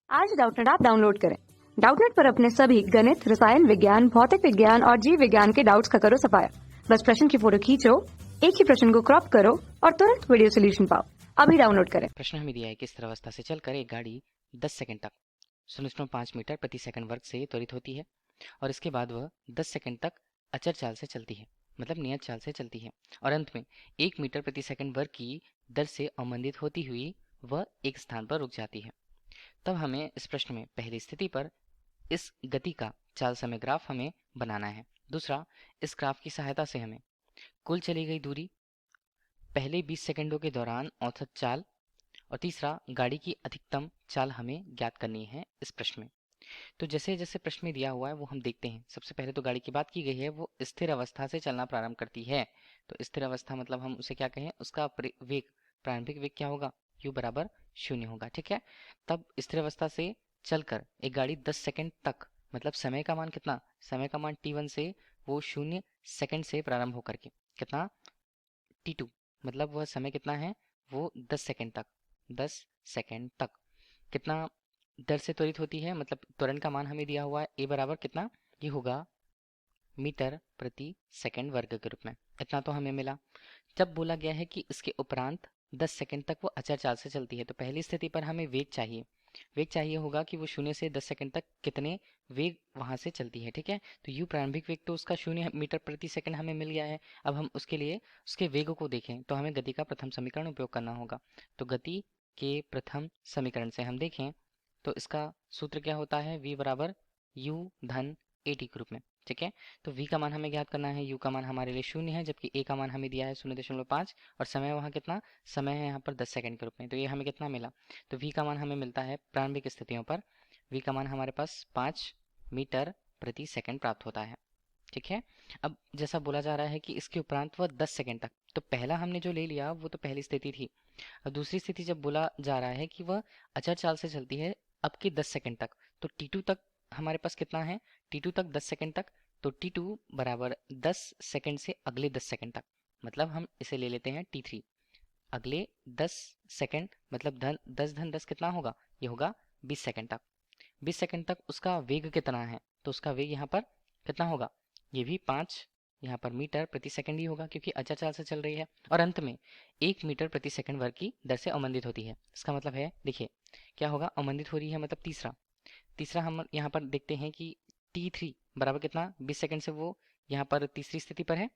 आज Doubtnut app download करें। Doubtnut पर अपने सभी गणित, रसायन विज्ञान, भौतिक विज्ञान और जीव विज्ञान के डाउट्स का करो सफाया। बस प्रश्न की फोटो खींचो, एक ही प्रश्न को क्रॉप करो और तुरंत वीडियो सोल्यूशन पाओ। अभी डाउनलोड करें। प्रश्न हमें दिया है कि स्थिर अवस्था से चलकर एक गाड़ी 10 सेकंड तक 0.5 मीटर प्रति सेकंड वर्ग से त्वरित होती है और इसके बाद वह 10 सेकंड तक अचर चाल से चलती है, मतलब नियत चाल से चलती है, और अंत में 1 मीटर प्रति सेकंड वर्ग की दर से अवमंदित होती हुई वह एक स्थान पर रुक जाती है। तब हमें इस प्रश्न में पहली स्थिति पर इस गति का चाल समय ग्राफ हमें बनाना है। दूसरा, इस ग्राफ की सहायता से हमें कुल चली गई दूरी, पहले 20 सेकंडों के दौरान औसत चाल, और तीसरा, गाड़ी की अधिकतम चाल हमें ज्ञात करनी है इस प्रश्न में। तो जैसे जैसे प्रश्न में दिया हुआ है वो हम देखते हैं। सबसे पहले तो गाड़ी की बात की गई है, वो स्थिर अवस्था से चलना प्रारंभ करती है। तो स्थिर अवस्था मतलब हम उसे क्या कहें, उसका वेग, प्रारंभिक वेग क्या होगा, u बराबर 0 होगा। ठीक है, तब स्थिर अवस्था से चलकर एक गाड़ी 10 सेकंड तक, मतलब समय का मान कितना, समय का मान t1 से वो 0 सेकंड से प्रारंभ होकर के कितना t2, मतलब वह समय कितना है, वो 10 सेकंड तक, 10 सेकंड तक कितना दर से त्वरित होती है, मतलब त्वरण का मान हमें दिया हुआ है a बराबर कितना, ये होगा मीटर प्रति सेकंड वर्ग के रूप में। इतना तो हमें मिला। जब बोला गया है कि इसके उपरांत 10 सेकंड तक वो अचर चाल से चलती है, तो पहली स्थिति पर हमें वेग चाहिए। वेग चाहिए होगा कि वो 0 से 10 सेकंड तक कितने वेग वहां से चलती है। ठीक है, तो u प्रारंभिक वेग तो उसका 0 मीटर प्रति सेकंड हमें मिल गया है। अब हम उसके लिए उसके वेगों को देखें तो हमें गति का प्रथम समीकरण उपयोग करना होगा। तो गति के प्रथम समीकरण से हम देखें तो इसका सूत्र क्या होता है, v बराबर u धन at के रूप में। ठीक है, तो v का मान हमें ज्ञात करना है, u का मान हमारे लिए 0 है, जबकि a का मान हमें दिया है 0.5, और समय वहाँ कितना, समय है यहाँ पर 10 सेकंड के रूप में। तो ये हमें कितना मिला, तो v का मान हमें मिलता है प्रारंभिक स्थितियों पर, v का मान हमारे पास 5 मीटर प्रति सेकंड प्राप्त होता है। ठीक है, अब जैसा बोला जा रहा है कि इसके उपरांत वह 10 सेकंड तक, तो पहला हमने जो ले लिया वो तो पहली स्थिति थी। अब दूसरी स्थिति जब बोला जा रहा है कि वह अचर चाल से चलती है अब की 10 सेकंड तक, तो t2 तक हमारे पास कितना है, t2 तक 10 सेकंड तक, तो t2 बराबर 10 सेकंड से अगले 10 सेकंड तक, मतलब हम इसे ले लेते हैं t3, अगले 10 सेकंड, मतलब 10 कितना होगा, ये होगा 20 सेकंड तक। 20 सेकंड तक उसका वेग कितना है, तो उसका वेग यहाँ पर कितना होगा, ये भी 5 यहाँ पर मीटर प्रति सेकंड ही होगा, क्योंकि अचर चाल से चल रही है, और अंत में 1 मीटर प्रति सेकंड वर्ग की दर से अवमंदित होती है। इसका मतलब है, देखिए क्या होगा, अवमंदित हो रही है मतलब तीसरा, तीसरा हम यहाँ पर देखते हैं कि t3 बराबर कितना, 20 सेकंड से वो यहाँ पर तीसरी स्थिति पर है,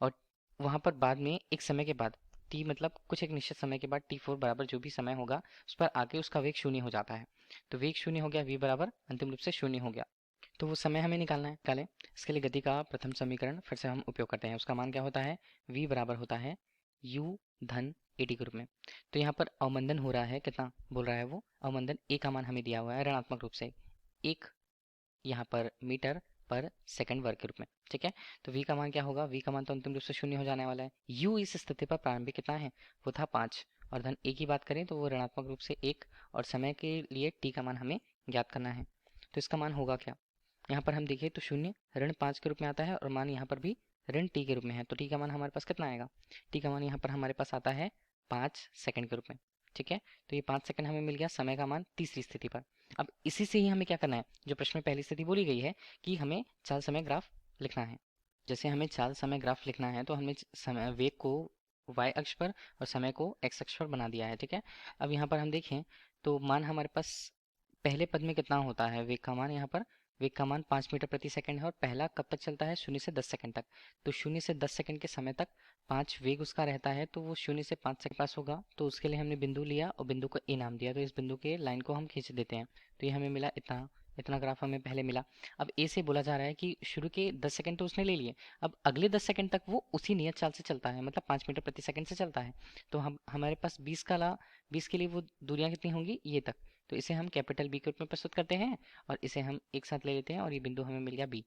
और वहाँ पर बाद में एक समय के बाद t मतलब कुछ एक निश्चित समय के बाद t4 बराबर जो भी समय होगा उस पर आके उसका वेग 0 हो जाता है। तो वेग 0 हो गया, v बराबर अंतिम रूप से 0 हो गया। तो वो समय हमें निकालना है, निकालें। इसके लिए गति का प्रथम समीकरण फिर से हम उपयोग करते हैं। उसका मान क्या होता है, v बराबर होता है u धन at के रूप में। तो यहाँ पर अवमंदन हो रहा है, कितना बोल रहा है वो, अवमंदन a का मान हमें दिया हुआ है ऋणात्मक रूप से 1 यहाँ पर मीटर पर सेकंड वर्ग के रूप में। ठीक है, तो v का मान क्या होगा, v का मान तो अंतिम रूप से 0 हो जाने वाला है। u इस स्थिति पर प्रारंभिक कितना है, वो था 5, और धन a की बात करें तो वो ऋणात्मक रूप से 1, और समय के लिए t का मान हमें ज्ञात करना है। तो इसका मान होगा क्या, यहाँ पर हम देखिए तो 0 ऋण 5 के रूप में आता है, और मान यहाँ पर भी ऋण t के रूप में है, तो t का मान हमारे पास कितना आएगा, t का मान यहाँ पर हमारे पास आता है 5 सेकंड के रूप में। ठीक है, तो ये 5 सेकंड हमें मिल गया समय का मान तीसरी स्थिति पर। अब इसी से ही हमें क्या करना है, जो प्रश्न में पहली स्थिति बोली गई है कि हमें चाल समय ग्राफ लिखना है। जैसे हमें चाल समय ग्राफ लिखना है तो हमें समय वेग को y अक्ष पर और समय को x अक्ष पर बना दिया है। ठीक है, अब यहाँ पर हम देखें तो मान हमारे पास पहले पद में कितना होता है, वेग का मान, यहाँ पर वेग का मान 5 मीटर प्रति सेकंड है, और पहला कब तक चलता है, 0 से 10 सेकंड तक। तो 0 से 10 सेकंड के समय तक 5 वेग उसका रहता है, तो वो 0 से 5 सेकंड पास होगा। तो उसके लिए हमने बिंदु लिया और बिंदु को ए नाम दिया, तो इस बिंदु के लाइन को हम खींच देते हैं। तो ये हमें मिला इतना, इतना ग्राफ हमें पहले मिला। अब ए से बोला जा रहा है कि शुरू के 10 सेकंड तो उसने ले लिए, अब अगले 10 सेकंड तक वो उसी नियत चाल से चलता है, मतलब 5 मीटर प्रति सेकंड से चलता है। तो हम हमारे पास 20 के लिए वो दूरियां कितनी होंगी, ये तक। तो इसे हम कैपिटल बी के रूप में प्रस्तुत करते हैं, और इसे हम एक साथ ले लेते हैं, और ये बिंदु हमें मिल गया बी।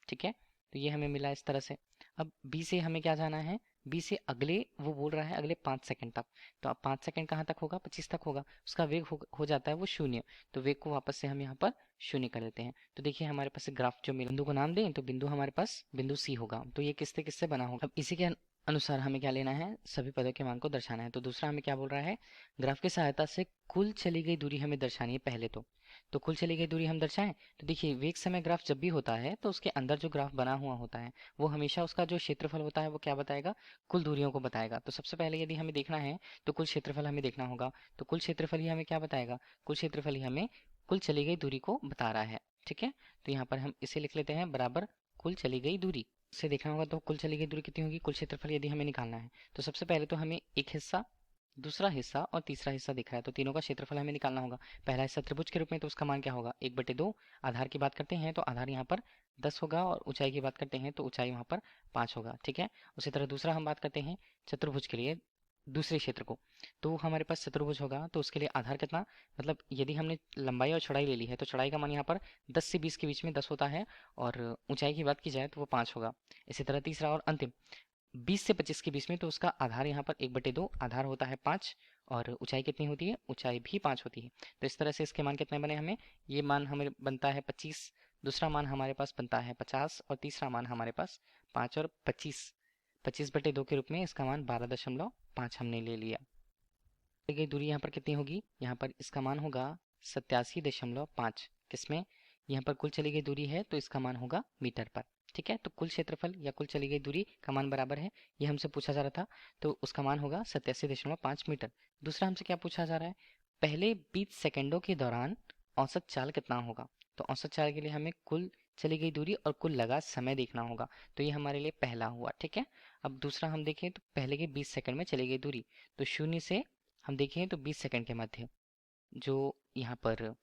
ठीक है, तो ये हमें मिला इस तरह से। अब बी से हमें क्या जाना है, बी से अगले, वो बोल रहा है अगले 5 सेकंड तक, तो अब 5 सेकंड कहाँ तक होगा, 25 तक होगा। उसका वेग हो जाता है वो 0, तो वेग को वापस से हम यहाँ पर 0 कर देते हैं। तो देखिए हमारे पास ग्राफ जो मिला, बिंदु को नाम दें तो बिंदु हमारे पास बिंदु सी होगा। तो ये किससे किससे बना होगा, अब इसी के अनुसार हमें क्या लेना है, सभी पदों के मान को दर्शाना है। तो दूसरा हमें क्या बोल रहा है, ग्राफ की सहायता से कुल चली गई दूरी हमें दर्शानी है पहले तो कुल चली गई दूरी हम दर्शाएं। तो देखिए वेग समय ग्राफ जब भी होता है तो उसके अंदर जो ग्राफ बना हुआ होता है वो हमेशा उसका जो क्षेत्रफल होता है वो क्या बताएगा, कुल दूरियों को बताएगा। तो सबसे पहले यदि हमें देखना है तो कुल क्षेत्रफल हमें देखना होगा। तो कुल क्षेत्रफल ही हमें क्या बताएगा, कुल क्षेत्रफल ही हमें कुल चली गई दूरी को बता रहा है। ठीक है, तो यहाँ पर हम इसे लिख लेते हैं बराबर कुल चली गई दूरी। से देखना होगा तो कुल चली गई दूरी कितनी होगी, कुल क्षेत्रफल यदि हमें निकालना है तो सबसे पहले तो हमें एक हिस्सा, दूसरा हिस्सा और तीसरा हिस्सा दिख रहा है तो तीनों का क्षेत्रफल हमें निकालना होगा। पहला हिस्सा त्रिभुज के रूप में तो उसका मान क्या होगा, 1/2। आधार की बात करते हैं तो आधार यहाँ पर 10 होगा और ऊंचाई की बात करते हैं तो ऊंचाई वहाँ पर 5 होगा। ठीक है, उसी तरह दूसरा हम बात करते हैं चतुर्भुज के लिए, दूसरे क्षेत्र को, तो हमारे पास चतुर्भुज होगा तो उसके लिए आधार कितना, मतलब यदि हमने लंबाई और चौड़ाई ले ली है तो चौड़ाई का मान यहाँ पर 10 से 20 के बीच में 10 होता है और ऊंचाई की बात की जाए तो वो 5 होगा। इसी तरह तीसरा और अंतिम 20 से 25 के बीच में तो उसका आधार यहाँ पर 1/2, आधार होता है 5 और ऊंचाई कितनी होती है, ऊंचाई भी 5 होती है। तो इस तरह से इसके मान कितने बने हमें, ये मान हमें बनता है 25, दूसरा मान हमारे पास बनता है 50 और तीसरा मान हमारे पास 5 और 25/2 के रूप में इसका मान 12.5 हमने ले लिया। गई दूरी यहाँ पर कितनी होगी, यहाँ पर इसका मान होगा 87.5। किसमें, यहाँ पर कुल चली गई दूरी है तो इसका मान होगा मीटर पर। ठीक है, तो कुल क्षेत्रफल या कुल चली गई दूरी का मान बराबर है, ये हमसे पूछा जा रहा था तो उसका मान होगा 87.5 मीटर। दूसरा हमसे क्या पूछा जा रहा है, पहले 20 सेकेंडों के दौरान औसत चाल कितना होगा। तो औसत चाल के लिए हमें कुल चली गई दूरी और कुल लगा समय देखना होगा। तो ये हमारे लिए पहला हुआ। ठीक है, अब दूसरा हम देखें तो पहले के 20 सेकंड में चली गई दूरी, तो शून्य से हम देखें तो 20 सेकंड के मध्य जो यहाँ पर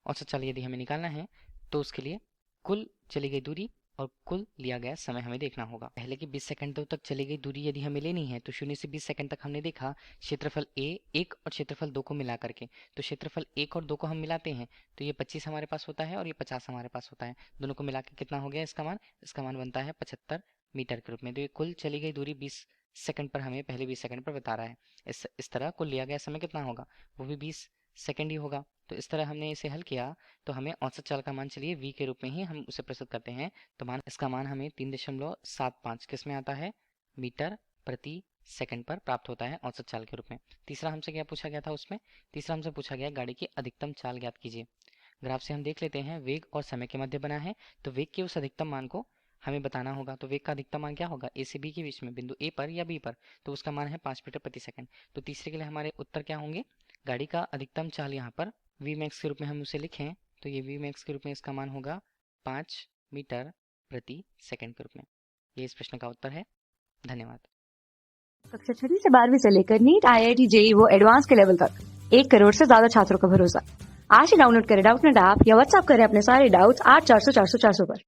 औसत चाल यदि हमें निकालना है तो उसके लिए कुल चली गई दूरी और कुल लिया गया समय हमें देखना होगा। पहले की 20 सेकंड तक चली गई दूरी यदि हमें लेनी है तो शून्य से 20 सेकंड तक हमने देखा क्षेत्रफल एक और क्षेत्रफल 2 को मिला करके, तो क्षेत्रफल 1 और 2 को हम मिलाते हैं तो ये 25 हमारे पास होता है और ये 50 हमारे पास होता है। दोनों को मिला के कितना हो गया इसका मान बनता है 75 मीटर के रूप में। तो ये कुल चली गई दूरी 20 सेकंड पर हमें पहले 20 सेकंड पर बता रहा है। इस तरह कुल लिया गया समय कितना होगा, वो भी 20 सेकंड ही होगा। तो इस तरह हमने इसे हल किया तो हमें औसत चाल का मान चलिए v के रूप में ही हम उसे प्रस्तुत करते हैं। तो इसका मान हमें 3.75 किस में आता है, मीटर प्रति सेकंड पर प्राप्त होता है औसत चाल के रूप में। तीसरा हमसे क्या पूछा गया था, उसमें तीसरा हमसे पूछा गया गाड़ी की अधिकतम चाल ज्ञात कीजिए। ग्राफ से हम देख लेते हैं वेग और समय के मध्य बना है तो वेग के उस अधिकतम मान को हमें बताना होगा। तो वेग का अधिकतम मान क्या होगा, ए से बी के बीच में बिंदु ए पर या बी पर, तो उसका मान है 5 मीटर प्रति सेकंड। तो तीसरे के लिए हमारे उत्तर क्या होंगे, गाड़ी का अधिकतम चाल यहाँ पर वी मैक्स के रूप में हम उसे लिखें तो ये वी मैक्स के रूप में इसका मान होगा 5 मीटर प्रति सेकंड के रूप में। ये इस प्रश्न का उत्तर है। धन्यवाद। कक्षा 6 से 12वीं से लेकर नीट, IIT, JEE वो एडवांस के लेवल तक 1 करोड़ से ज्यादा छात्रों का भरोसा। आज ही डाउनलोड करें डाउटनेट ऐप या व्हाट्सएप करें अपने सारे डाउट्स 8400 400 400 पर।